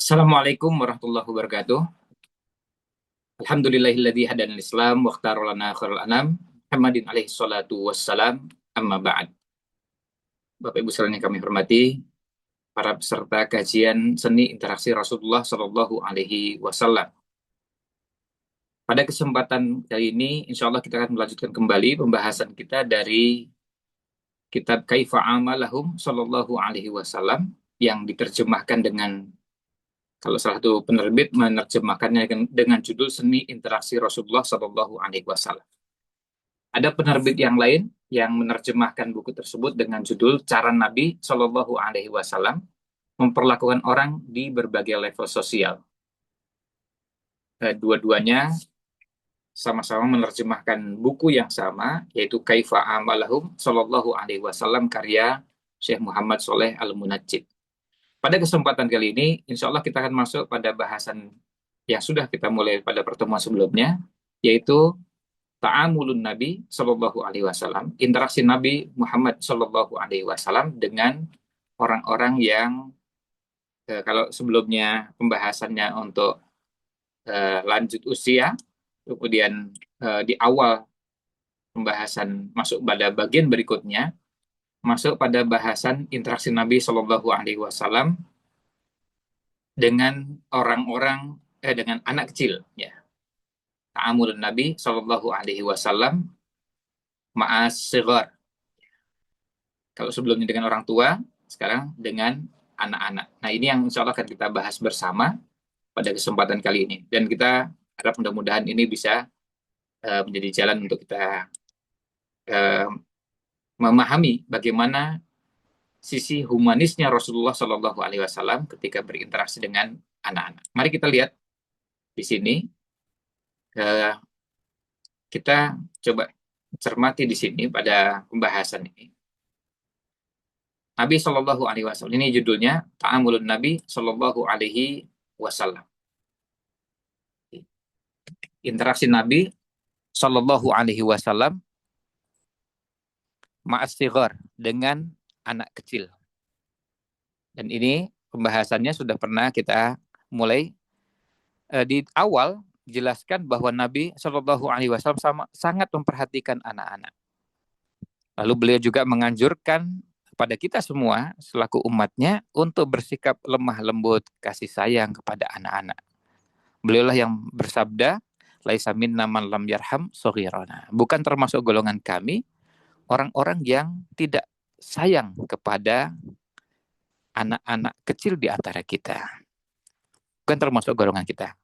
Assalamualaikum warahmatullahi wabarakatuh. Alhamdulillahilladzi hadana al-Islam wa ikhtara lana khairal anam. Muhammadin alaihi salatu wassalam. Amma ba'd. Bapak Ibu sekalian yang kami hormati, para peserta kajian seni interaksi Rasulullah Shallallahu alaihi wasallam. Pada kesempatan kali ini, insya Allah kita akan melanjutkan kembali pembahasan kita dari kitab Kaifa Amalahum Shallallahu alaihi wasallam yang diterjemahkan dengan, kalau salah satu penerbit menerjemahkannya dengan judul Seni Interaksi Rasulullah Shallallahu Alaihi Wasallam. Ada penerbit yang lain yang menerjemahkan buku tersebut dengan judul Cara Nabi Shallallahu Alaihi Wasallam Memperlakukan Orang di Berbagai Level Sosial. Dua-duanya sama-sama menerjemahkan buku yang sama, yaitu Kaifa Amalahum Shallallahu Alaihi Wasallam karya Syekh Muhammad Shaleh Al-Munajjid. Pada kesempatan kali ini, insya Allah kita akan masuk pada bahasan yang sudah kita mulai pada pertemuan sebelumnya, yaitu ta'amulun Nabi Shallallahu Alaihi Wasallam, interaksi Nabi Muhammad Shallallahu Alaihi Wasallam dengan orang-orang yang kalau sebelumnya pembahasannya untuk lanjut usia, kemudian di awal pembahasan masuk pada bagian berikutnya, masuk pada bahasan interaksi Nabi Shallallahu Alaihi Wasallam dengan orang-orang dengan anak kecil, ya. Ta'amulun Nabi Shallallahu Alaihi Wasallam ma'as sighar. Kalau sebelumnya dengan orang tua, sekarang dengan anak-anak. Nah, ini yang insya Allah akan kita bahas bersama pada kesempatan kali ini. Dan kita harap mudah-mudahan ini bisa menjadi jalan untuk kita memahami bagaimana sisi humanisnya Rasulullah Shallallahu Alaihi Wasallam ketika berinteraksi dengan anak-anak. Mari kita lihat di sini. Kita coba cermati di sini pada pembahasan ini. Nabi Shallallahu Alaihi Wasallam, ini judulnya Ta'amulun Nabi Shallallahu Alaihi Wasallam. Interaksi Nabi Shallallahu Alaihi Wasallam ma'as sighar, dengan anak kecil. Dan ini pembahasannya sudah pernah kita mulai di awal. Jelaskan bahwa Nabi Shallallahu Alaihi Wasallam sangat memperhatikan anak-anak. Lalu beliau juga menganjurkan kepada kita semua selaku umatnya untuk bersikap lemah lembut, kasih sayang kepada anak-anak. Beliaulah yang bersabda, laisa minna man lam yarham shaghirana. Bukan termasuk golongan kami orang-orang yang tidak sayang kepada anak-anak kecil di antara kita. Bukan termasuk golongan kita.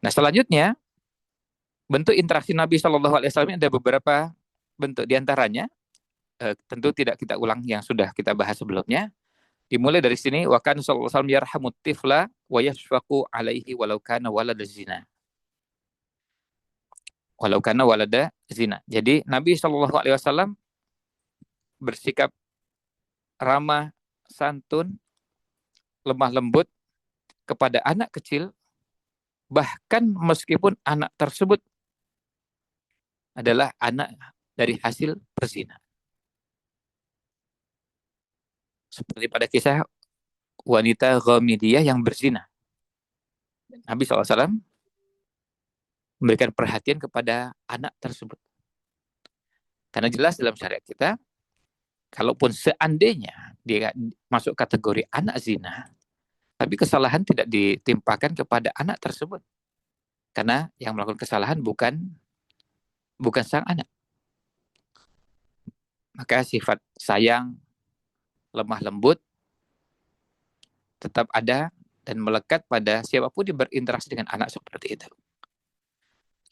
Nah, selanjutnya bentuk interaksi Nabi Shallallahu Alaihi Wasallam ada beberapa bentuk. Di antaranya tentu tidak kita ulang yang sudah kita bahas sebelumnya. Dimulai dari sini, wa kana sallallahu alaihi wasallam yarhamut tifla wa yashfaqu alaihi walau kana walada zina. Walau kana walada zina. Jadi Nabi Shallallahu Alaihi Wasallam bersikap ramah, santun, lemah lembut kepada anak kecil, bahkan meskipun anak tersebut adalah anak dari hasil perzina. Seperti pada kisah wanita Ghamidiyah yang berzina. Nabi SAW memberikan perhatian kepada anak tersebut. Karena jelas dalam syariat kita, kalaupun seandainya dia masuk kategori anak zina, tapi kesalahan tidak ditimpakan kepada anak tersebut. Karena yang melakukan kesalahan bukan sang anak. Maka sifat sayang, lemah lembut tetap ada dan melekat pada siapapun yang berinteraksi dengan anak seperti itu.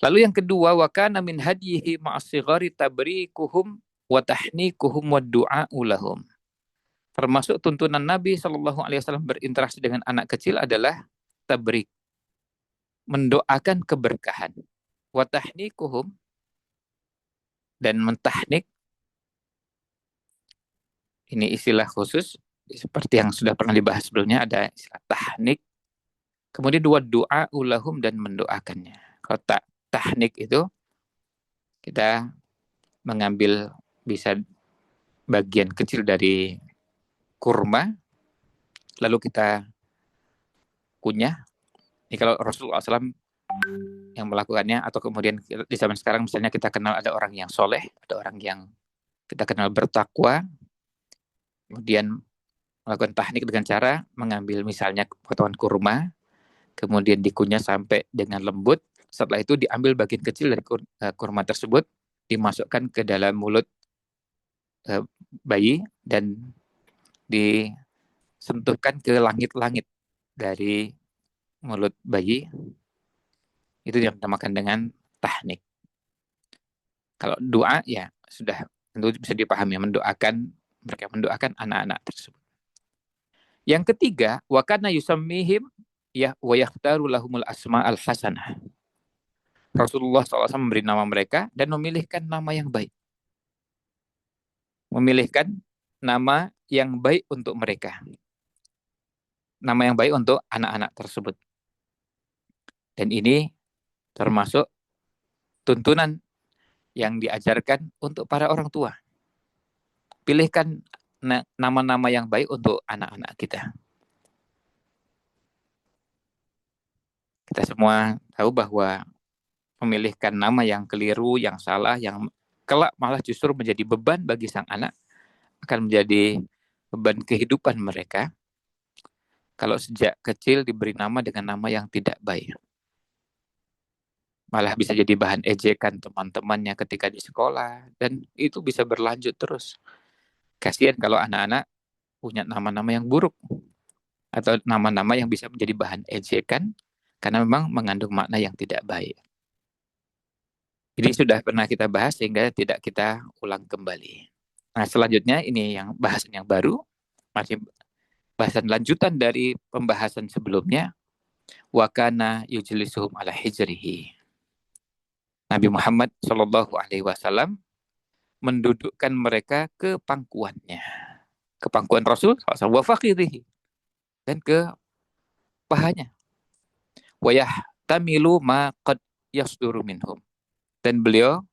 Lalu yang kedua, wa kana min hadyihi ma'as-sighari tabrikuhum wa tahnikuhum wa du'a'u lahum. Termasuk tuntunan Nabi Shallallahu Alaihi Wasallam berinteraksi dengan anak kecil adalah tabrik, mendoakan keberkahan, wa tahnikuhum, dan mentahnik. Ini istilah khusus seperti yang sudah pernah dibahas sebelumnya, ada istilah tahnik. Kemudian dua doa ulahum, dan mendoakannya. Kalau tahnik itu kita mengambil bisa bagian kecil dari kurma, lalu kita kunyah. Ini kalau Rasulullah SAW yang melakukannya, atau kemudian di zaman sekarang misalnya kita kenal ada orang yang soleh, ada orang yang kita kenal bertakwa, kemudian melakukan teknik dengan cara mengambil misalnya potongan kurma, kemudian dikunyah sampai dengan lembut. Setelah itu diambil bagian kecil dari kurma tersebut, dimasukkan ke dalam mulut bayi dan disentuhkan ke langit-langit dari mulut bayi. Itu yang dinamakan dengan tahnik. Kalau doa ya sudah tentu bisa dipahami, mereka mendoakan anak-anak tersebut. Yang ketiga, wa kana yusammihim ya wa yakhtaru lahumul asma'al hasanah. Rasulullah SAW memberi nama mereka dan memilihkan nama yang baik. Memilihkan nama yang baik untuk mereka. Nama yang baik untuk anak-anak tersebut. Dan ini termasuk tuntunan yang diajarkan untuk para orang tua. Pilihkan nama-nama yang baik untuk anak-anak kita. Kita semua tahu bahwa memilihkan nama yang keliru, yang salah, yang kelak malah justru menjadi beban bagi sang anak, akan menjadi beban kehidupan mereka kalau sejak kecil diberi nama dengan nama yang tidak baik. Malah bisa jadi bahan ejekan teman-temannya ketika di sekolah, dan itu bisa berlanjut terus. Kasihan kalau anak-anak punya nama-nama yang buruk, atau nama-nama yang bisa menjadi bahan ejekan, karena memang mengandung makna yang tidak baik. Ini sudah pernah kita bahas sehingga tidak kita ulang kembali. Nah, selanjutnya ini yang bahasan yang baru, masih bahasan lanjutan dari pembahasan sebelumnya. Wa kana yujlisuhum ala hijrihi. Nabi Muhammad SAW mendudukkan mereka ke pangkuannya, ke pangkuan Rasul SAW, wa fakhidhihi, dan ke pahanya. Wa yahtamilu ma qad yasduru minhum, dan beliau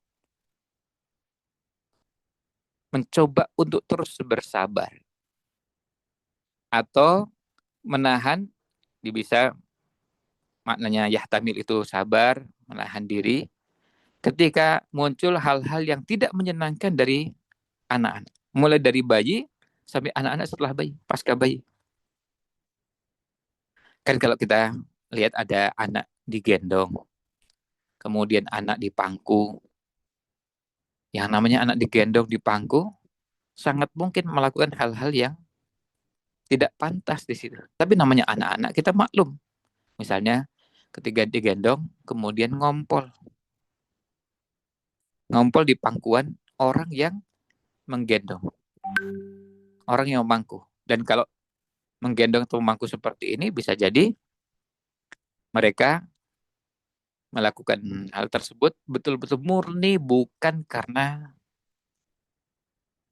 mencoba untuk terus bersabar atau menahan, bisa maknanya yahtamil itu sabar, menahan diri ketika muncul hal-hal yang tidak menyenangkan dari anak-anak. Mulai dari bayi sampai anak-anak setelah bayi, pasca bayi. Kan kalau kita lihat ada anak digendong, kemudian anak dipangku. Yang namanya anak digendong dipangku, sangat mungkin melakukan hal-hal yang tidak pantas di situ. Tapi namanya anak-anak, kita maklum. Misalnya ketika digendong, kemudian ngompol. Ngompol di pangkuan orang yang menggendong, orang yang memangku. Dan kalau menggendong atau memangku seperti ini, bisa jadi mereka melakukan hal tersebut betul-betul murni bukan karena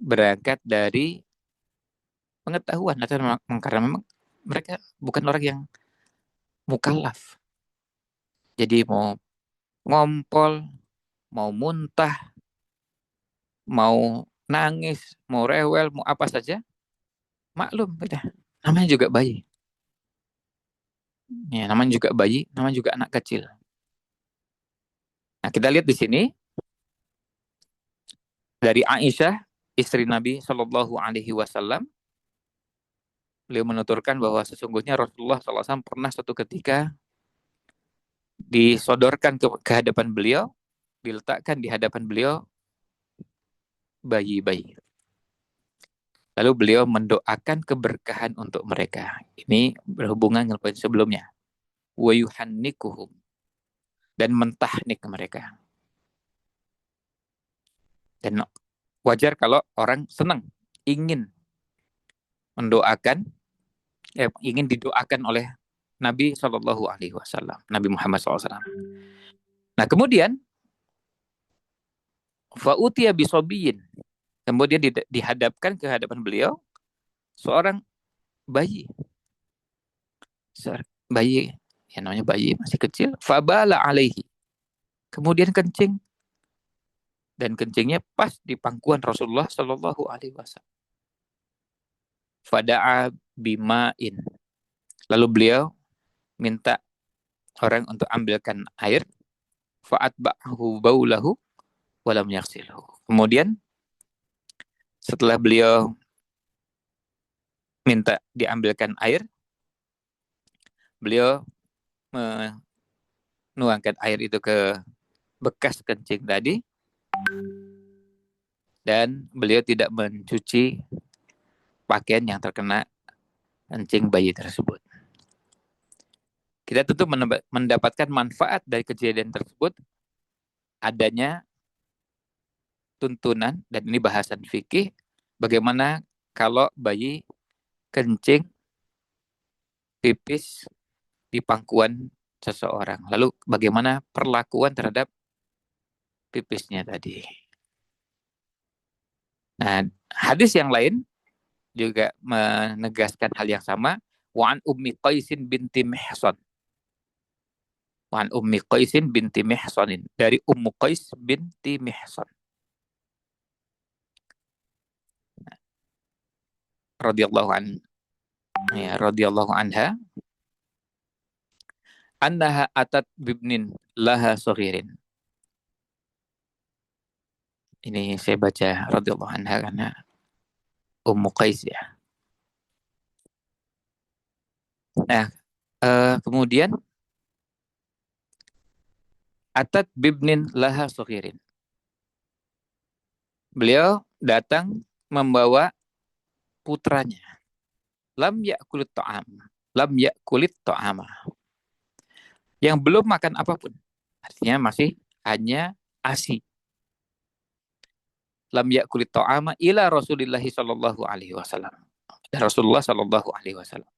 berangkat dari pengetahuan, atau karena memang mereka bukan orang yang mukallaf. Jadi mau ngompol, mau muntah, mau nangis, mau rewel, mau apa saja, maklum udah. Namanya juga bayi. Ya, namanya juga bayi, namanya juga anak kecil. Nah, kita lihat di sini dari Aisyah, istri Nabi Shallallahu Alaihi Wasallam, beliau menuturkan bahwa sesungguhnya Rasulullah SAW pernah suatu ketika disodorkan ke hadapan beliau, diletakkan di hadapan beliau bayi-bayi. Lalu beliau mendoakan keberkahan untuk mereka. Ini berhubungan dengan poin sebelumnya. Wa yuhannikuhum, dan mentahnik mereka. Dan wajar kalau orang senang, ingin mendoakan, ingin didoakan oleh Nabi Shallallahu Alaihi Wasallam, Nabi Muhammad SAW. Nah, kemudian fa'utiya bisobiyin, kemudian dihadapkan ke hadapan beliau seorang bayi, bayi, yang namanya bayi masih kecil, fabala alaihi, kemudian kencing, dan kencingnya pas di pangkuan Rasulullah Shallallahu Alaihi Wasallam. Fada'a bima'in, lalu beliau minta orang untuk ambilkan air, fa'atba'ahu baulahu walam yaghsilhu. Kemudian setelah beliau minta diambilkan air, beliau menuangkan air itu ke bekas kencing tadi, dan beliau tidak mencuci pakaian yang terkena kencing bayi tersebut. Kita tentu mendapatkan manfaat dari kejadian tersebut, adanya tuntunan, dan ini bahasan fikih, bagaimana kalau bayi kencing, pipis di pangkuan seseorang. Lalu bagaimana perlakuan terhadap pipisnya tadi. Nah, hadis yang lain juga menegaskan hal yang sama. Wa'an Ummi Qaisin binti Mihsan. Wa'an Ummi Qaisin binti Mihsanin. Dari Ummu Qais binti Mihsan. Radhiyallahu anha. Annaha atat bibnin laha saghirin. Ini saya baca radhiyallahu anha karena Ummu Qais ya. Nah, kemudian atat bibnin laha saghirin. Beliau datang membawa putranya. Lam ya'kulit ta'am. Lam ya'kulit ta'ama. Yang belum makan apapun. Artinya masih hanya ASI. Lam ya'kulit ta'ama ila Rasulillahi sallallahu alaihi wasallam. Rasulullah sallallahu alaihi wasallam.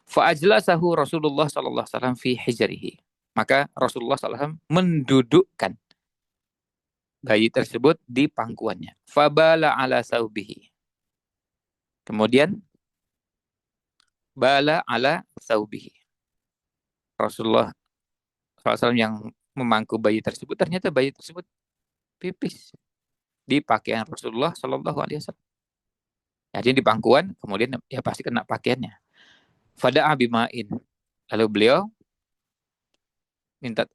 Fa'ajlasahu Rasulullah sallallahu alaihi wasallam fi hijrihi. Maka Rasulullah sallallahu alaihi wasallam mendudukkan bayi tersebut di pangkuannya. Fabala ala saubihi. Kemudian bala ala saubihi. Rasulullah SAW yang memangku bayi tersebut, ternyata bayi tersebut pipis di pakaian Rasulullah Sallallahu Alaihi Wasallam. Jadi di pangkuan, kemudian ya pasti kena pakaiannya. Fada'a bima'in. Lalu beliau minta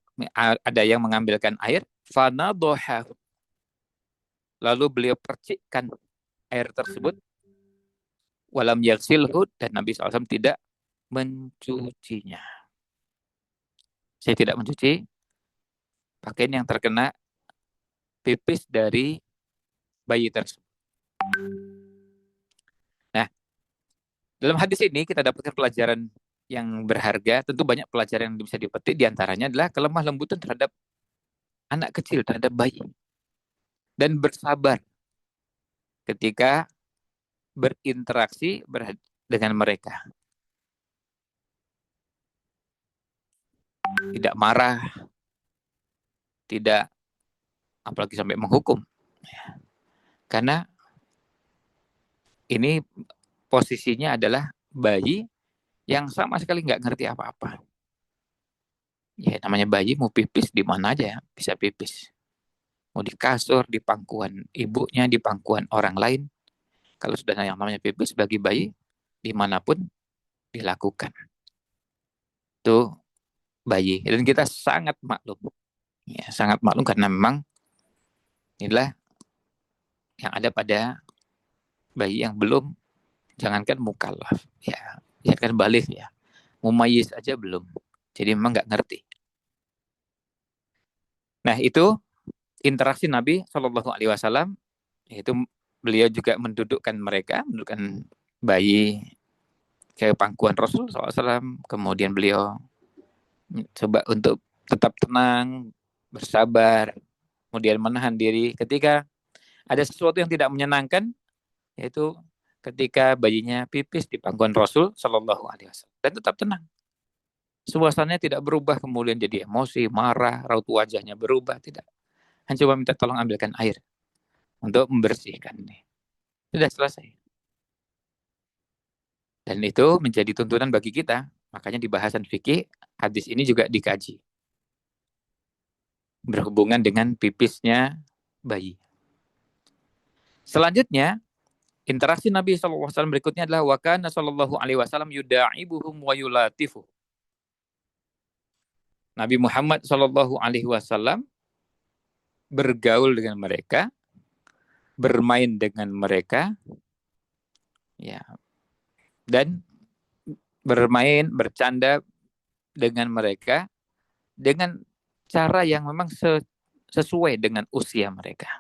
ada yang mengambilkan air. Fanadoha. Lalu beliau percikkan air tersebut. Walam yaghsilhu, dan Nabi SAW tidak mencucinya. Saya tidak mencuci pakaian yang terkena pipis dari bayi tersebut. Nah, dalam hadis ini kita dapatkan pelajaran yang berharga. Tentu banyak pelajaran yang bisa dipetik. Di antaranya adalah kelemah lembutan terhadap anak kecil, terhadap bayi. Dan bersabar ketika berinteraksi dengan mereka. Tidak marah, tidak apalagi sampai menghukum. Karena ini posisinya adalah bayi yang sama sekali nggak ngerti apa-apa. Ya namanya bayi mau pipis di mana aja bisa pipis. Mau di kasur, di pangkuan ibunya, di pangkuan orang lain. Kalau sudah yang namanya pipis bagi bayi, dimanapun dilakukan. Itu bayi. Dan kita sangat maklum. Ya, sangat maklum karena memang inilah yang ada pada bayi yang belum, jangankan mukallaf, ya, jangankan baligh ya, mumayyiz aja belum. Jadi memang nggak ngerti. Nah itu interaksi Nabi Shallallahu Alaihi Wasallam, yaitu beliau juga mendudukkan bayi ke pangkuan Rasul SAW. Kemudian beliau coba untuk tetap tenang, bersabar, kemudian menahan diri ketika ada sesuatu yang tidak menyenangkan, yaitu ketika bayinya pipis di pangkuan Rasul Shallallahu Alaihi Wasallam, dan tetap tenang. Suasananya tidak berubah kemudian jadi emosi, marah, raut wajahnya berubah, tidak. Hanya coba minta tolong ambilkan air untuk membersihkan ini. Sudah selesai. Dan itu menjadi tuntunan bagi kita. Makanya di bahasan fikih, hadis ini juga dikaji. Berhubungan dengan pipisnya bayi. Selanjutnya, interaksi Nabi SAW berikutnya adalah wa kana sallallahu alaihi wasallam yuda'ibuhum wa yulatifu. Nabi Muhammad Shallallahu Alaihi Wasallam bergaul dengan mereka, bermain dengan mereka, ya, dan bermain, bercanda dengan mereka dengan cara yang memang sesuai dengan usia mereka.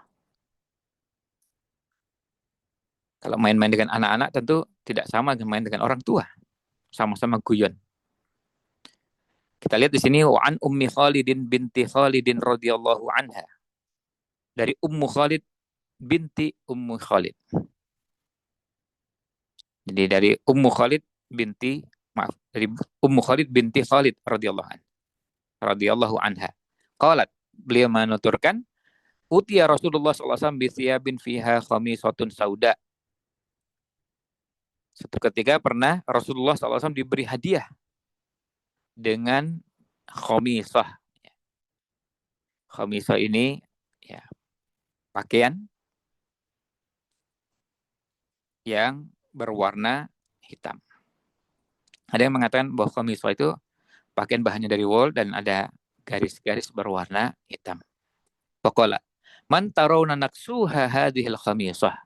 Kalau main-main dengan anak-anak tentu tidak sama dengan main dengan orang tua, sama-sama guyon. Kita lihat di sini an Ummi Khalidin binti Khalidin radhiyallahu anha. Dari Ummu Khalid binti Ummu Khalid. Jadi dari Ummu Khalid binti dari Ummu Khalid binti Khalid radhiyallahu anha. Qalat, beliau menuturkan, utiya Rasulullah sallallahu alaihi wasallam bi thiyabin fiha khamisatun sauda. Suatu ketika pernah Rasulullah sallallahu alaihi wasallam diberi hadiah dengan khamisah. Khamisah ini ya pakaian yang berwarna hitam. Ada yang mengatakan bahwa khamisah itu pakaian bahannya dari wool dan ada garis-garis berwarna hitam. Faqala, man tarawna naksuha hadhil khamisah.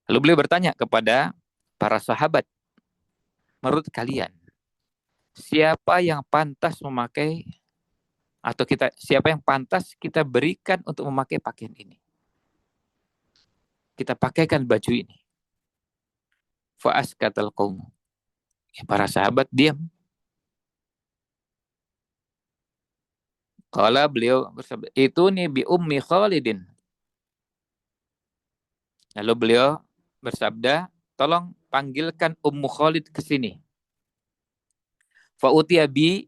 Lalu beliau bertanya kepada para sahabat, menurut kalian, siapa yang pantas memakai atau siapa yang pantas kita berikan untuk memakai pakaian ini? Kita pakaikan baju ini. Fa'askatal qaum. Para sahabat diam. Qala, beliau bersabda, itu nih bi ummi Khalidin. Lalu beliau bersabda, tolong panggilkan Ummu Khalid ke sini. Fa'utiya bi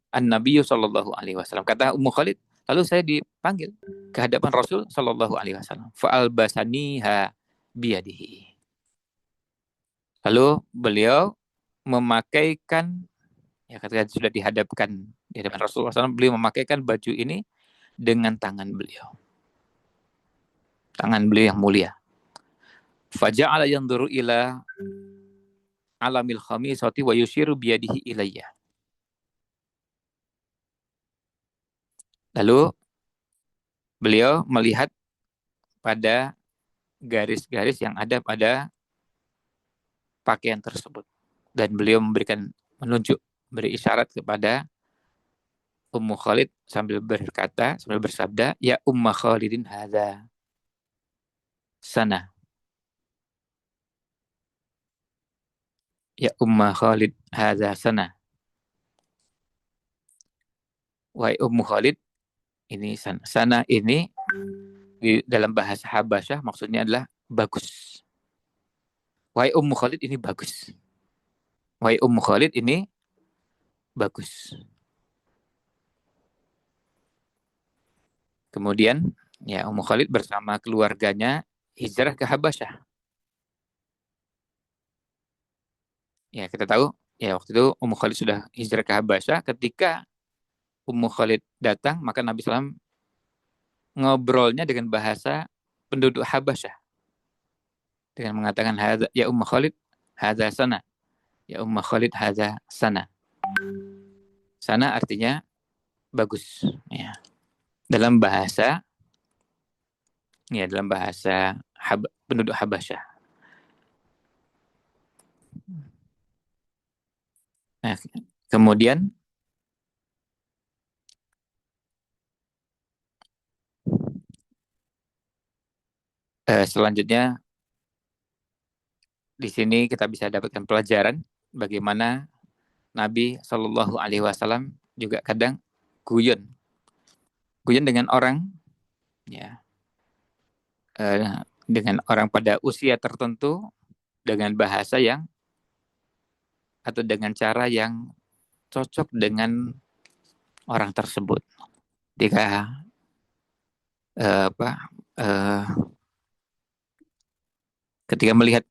an-nabiyyu sallallahu alaihi wasallam. Kata Ummu Khalid, lalu saya dipanggil ke hadapan Rasul sallallahu alaihi wasallam. Fa'albasaniha biyadihi. Lalu beliau memakaikan, ya ketika sudah dihadapkan di hadapan Rasulullah SAW, beliau memakaikan baju ini dengan tangan beliau. Tangan beliau yang mulia. Faja'ala yanzuru ila alamil khamisati wa yushiru biyadihi ilayya. Lalu beliau melihat pada garis-garis yang ada pada pakaian tersebut. Dan beliau menunjuk, beri isyarat kepada Ummu Khalid sambil bersabda, ya Umma Khalidin hadza sana. Ya Umma Khalid hadza sana. Wahai Ummu Khalid, ini sana. Sana ini di dalam bahasa Habasyah maksudnya adalah bagus. Wahai Ummu Khalid, ini bagus. Wahai Ummu Khalid, ini bagus. Kemudian ya Ummu Khalid bersama keluarganya hijrah ke Habasyah. Ya kita tahu ya waktu itu Ummu Khalid sudah hijrah ke Habasyah. Ketika Ummu Khalid datang, maka Nabi SAW ngobrolnya dengan bahasa penduduk Habasyah. Dengan mengatakan, ya Ummu Khalid, hadza sana. Ya Ummu Khalid, hadza sana. Sana artinya bagus. Ya. Dalam bahasa penduduk Habasyah. Nah, kemudian selanjutnya di sini kita bisa dapatkan pelajaran bagaimana Nabi Shallallahu Alaihi Wasallam juga kadang guyon dengan orang, ya, dengan orang pada usia tertentu dengan bahasa yang atau dengan cara yang cocok dengan orang tersebut. Jika ketika melihat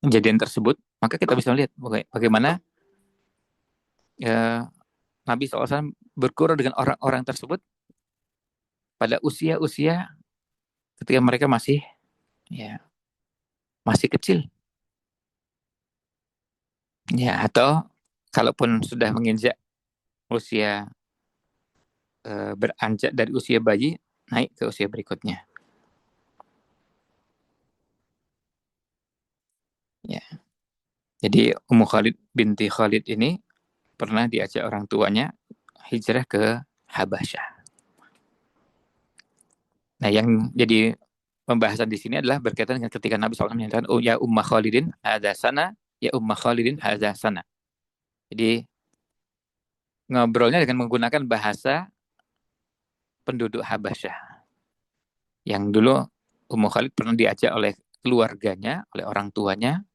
kejadian tersebut, maka kita bisa melihat bagaimana Nabi SAW berguru dengan orang-orang tersebut pada usia-usia ketika mereka masih kecil, ya, atau kalaupun sudah menginjak usia beranjak dari usia bayi naik ke usia berikutnya. Ya. Jadi Ummu Khalid binti Khalid ini pernah diajak orang tuanya hijrah ke Habasyah. Nah, yang jadi pembahasan di sini adalah berkaitan dengan ketika Nabi SAW menyatakan, oh ya Ummah Khalidin hadza sana, ya Ummah Khalidin hadza sana. Jadi ngobrolnya dengan menggunakan bahasa penduduk Habasyah. Yang dulu Ummu Khalid pernah diajak oleh keluarganya, oleh orang tuanya,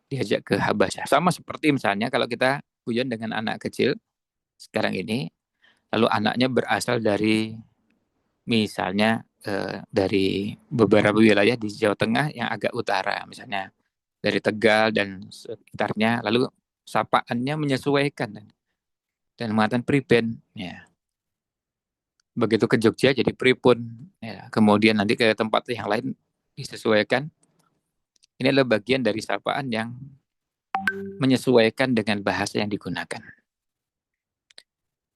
diajak ke Habasyah. Sama seperti misalnya kalau kita hujan dengan anak kecil sekarang ini, lalu anaknya berasal dari misalnya dari beberapa wilayah di Jawa Tengah yang agak utara, misalnya dari Tegal dan sekitarnya, lalu sapaannya menyesuaikan dan mengatakan priben, ya. Begitu ke Jogja jadi pripun, ya. Kemudian nanti ke tempat yang lain disesuaikan. Ini adalah bagian dari sapaan yang menyesuaikan dengan bahasa yang digunakan.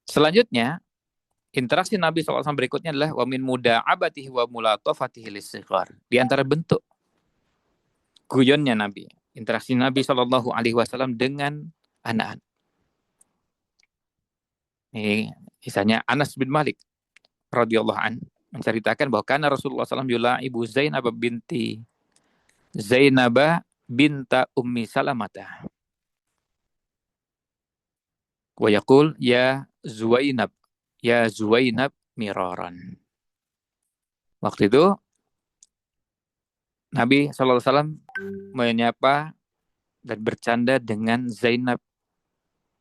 Selanjutnya, interaksi Nabi SAW berikutnya adalah wa min muda'abatihi wa mulatafatihi lissighar. Di antara bentuk guyonnya Nabi, interaksi Nabi SAW dengan anak-anak. Ini misalnya Anas bin Malik radhiyallahu an menceritakan bahwa karena Rasulullah SAW yula'ibu Zainab binti Zainab binta Ummi Salamah. Wa yaqul ya Zuwainab miraran. Waktu itu Nabi SAW menyapa dan bercanda dengan Zainab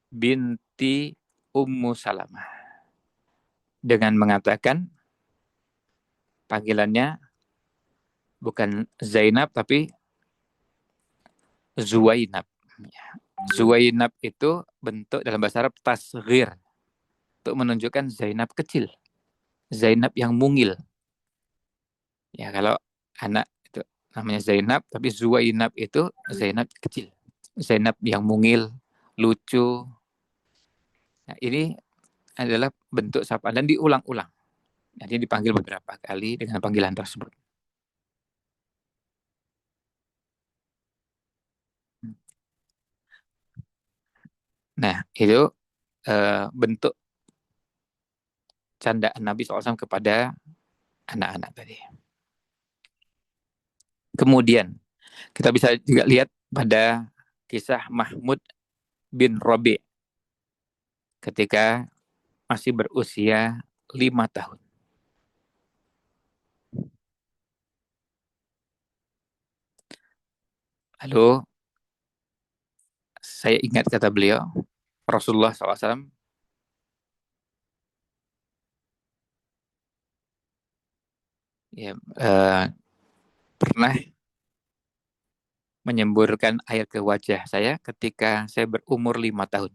binti Ummu Salamah dengan mengatakan panggilannya bukan Zainab tapi Zuwainab. Zuwainab itu bentuk dalam bahasa Arab tasghir untuk menunjukkan Zainab kecil, Zainab yang mungil. Ya kalau anak itu namanya Zainab, tapi Zuwainab itu Zainab kecil, Zainab yang mungil, lucu. Nah, ini adalah bentuk sapaan dan diulang-ulang. Jadi dipanggil beberapa kali dengan panggilan tersebut. Nah, itu bentuk candaan Nabi SAW kepada anak-anak tadi. Kemudian, kita bisa juga lihat pada kisah Mahmud bin Rabi ketika masih berusia 5 tahun. Lalu, saya ingat kata beliau, Rasulullah SAW ya, pernah menyemburkan air ke wajah saya ketika saya berumur 5 tahun.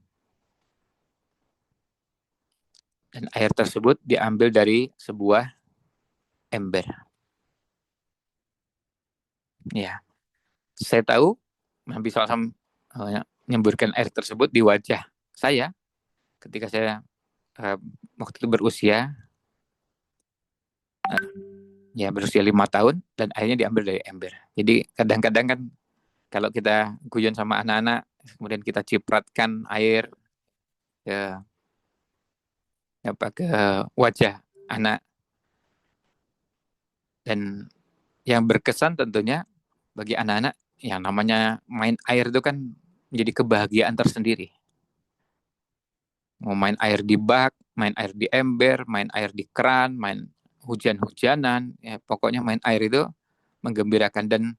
Dan air tersebut diambil dari sebuah ember. Ya, saya tahu Nabi SAW menyemburkan air tersebut di wajah saya ketika saya waktu itu berusia 5 tahun dan airnya diambil dari ember. Jadi kadang-kadang kan kalau kita guyon sama anak-anak, kemudian kita cipratkan air ke ke wajah anak, dan yang berkesan tentunya bagi anak-anak yang namanya main air itu kan menjadi kebahagiaan tersendiri. Mau main air di bak, main air di ember, main air di keran, main hujan-hujanan, ya pokoknya main air itu menggembirakan. Dan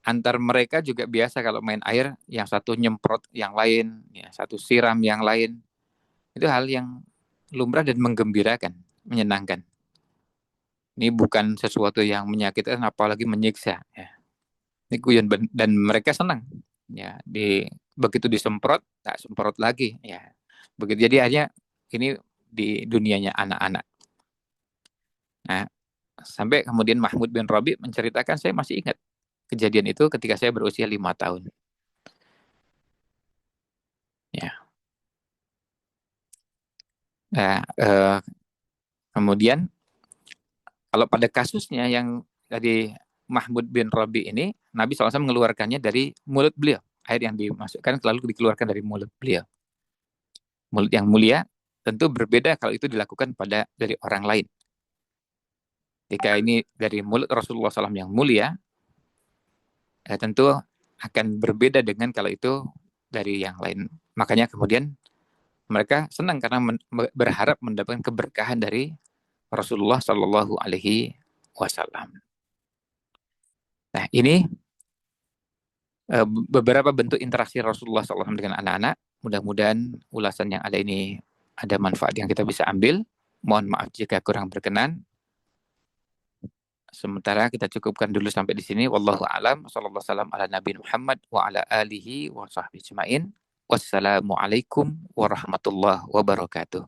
antar mereka juga biasa kalau main air, yang satu nyemprot yang lain, ya satu siram yang lain. Itu hal yang lumrah dan menggembirakan, menyenangkan. Ini bukan sesuatu yang menyakitkan apalagi menyiksa, ya. Ini guyon dan mereka senang. Ya, begitu disemprot, tak semprot lagi, ya. Begitu jadi hanya ini di dunianya anak-anak. Nah, sampai kemudian Mahmud bin Rabi menceritakan, saya masih ingat kejadian itu ketika saya berusia 5 tahun. Ya. Nah, kemudian kalau pada kasusnya yang dari Mahmud bin Rabi ini, Nabi SAW mengeluarkannya dari mulut beliau. Air yang dimasukkan selalu dikeluarkan dari mulut beliau. Mulut yang mulia tentu berbeda kalau itu dilakukan pada dari orang lain. Jika ini dari mulut Rasulullah SAW yang mulia, tentu akan berbeda dengan kalau itu dari yang lain. Makanya kemudian mereka senang karena berharap mendapatkan keberkahan dari Rasulullah Shallallahu Alaihi Wasallam. Nah, ini beberapa bentuk interaksi Rasulullah SAW dengan anak-anak. Mudah-mudahan ulasan yang ada ini ada manfaat yang kita bisa ambil. Mohon maaf jika kurang berkenan. Sementara kita cukupkan dulu sampai di sini. Wallahu a'lam. Sallallahu salam ala Nabi Muhammad wa ala alihi wa sahbihi ajma'in. Wassalamualaikum warahmatullahi wabarakatuh.